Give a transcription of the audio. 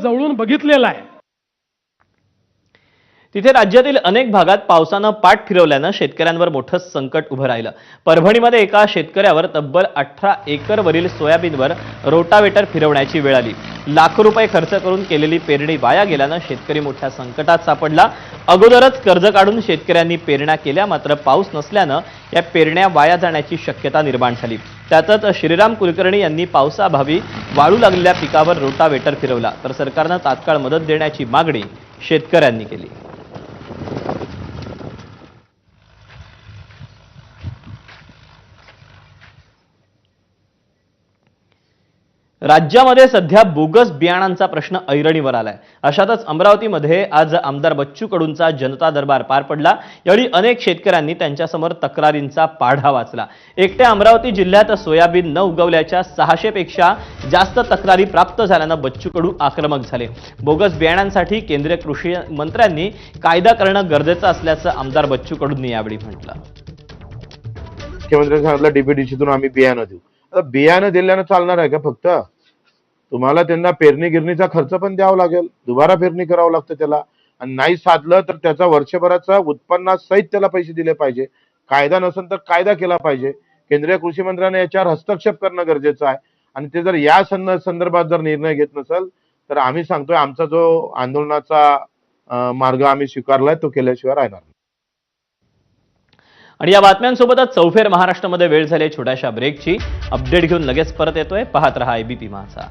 जवळून बघितलेला आहे। तिथे राज्यातील अनेक भागात पावसानं पाठ फिरवल्यानं शेतकऱ्यांवर मोठं संकट उभं राहिलं। परभणीमध्ये एका शेतकऱ्यावर तब्बल 18 एकरवरील सोयाबीनवर रोटावेटर फिरवण्याची वेळ आली। लाखो रुपये खर्च करून केलेली पेरणी वाया गेल्यानं शेतकरी मोठ्या संकटात सापडला। अगोदरच कर्ज काढून शेतकऱ्यांनी पेरण्या केल्या, मात्र पाऊस नसल्यानं या पेरण्या वाया जाण्याची शक्यता निर्माण झाली। त्यातच श्रीराम कुलकर्णी यांनी पावसाअभावी वाळू लागलेल्या पिकावर रोटावेटर फिरवला, तर सरकारनं तात्काळ मदत देण्याची मागणी शेतकऱ्यांनी केली। राज्यामध्ये सध्या बोगस बियाणांचा प्रश्न ऐरणीवर आलाय। अशातच अमरावतीमध्ये आज आमदार बच्चू कडूंचा जनता दरबार पार पडला। यावेळी अनेक शेतकऱ्यांनी त्यांच्यासमोर तक्रारींचा पाढा वाचला। एकट्या अमरावती जिल्ह्यात सोयाबीन न उगवल्याच्या 600 पेक्षा जास्त तक्रारी प्राप्त झाल्यानं बच्चू कडू आक्रमक झाले। बोगस बियाणांसाठी केंद्रीय कृषी मंत्र्यांनी कायदा करणं गरजेचं असल्याचं आमदार बच्चू कडूंनी यावेळी म्हटलं। मुख्यमंत्र्यांनी सांगितलं डीबीडीसीतून आम्ही बियाणं देऊ। आता बियाणं दिल्यानं चालणार आहे का? फक्त तुम्हाला त्यांना पेरणी गिरणीचा खर्च पण द्यावा लागेल, दुबारा पेरणी करावं लागतं त्याला, आणि नाही साधलं तर त्याचा वर्षभराचा उत्पन्नासहित त्याला पैसे दिले पाहिजे। कायदा नसेल तर कायदा केला पाहिजे। केंद्रीय कृषी मंत्र्यांनी याच्यावर हस्तक्षेप करणं गरजेचं आहे, आणि ते जर या संदर्भात जर निर्णय घेत नसेल तर आम्ही सांगतोय आमचा जो आंदोलनाचा मार्ग आम्ही स्वीकारलाय तो केल्याशिवाय राहणार नाही। आणि या बातम्यांसोबतच चौफेर महाराष्ट्रामध्ये वेळ झाली छोट्याशा ब्रेकची। अपडेट घेऊन लगेच परत येतोय। पाहत रहा एबीपी माझा।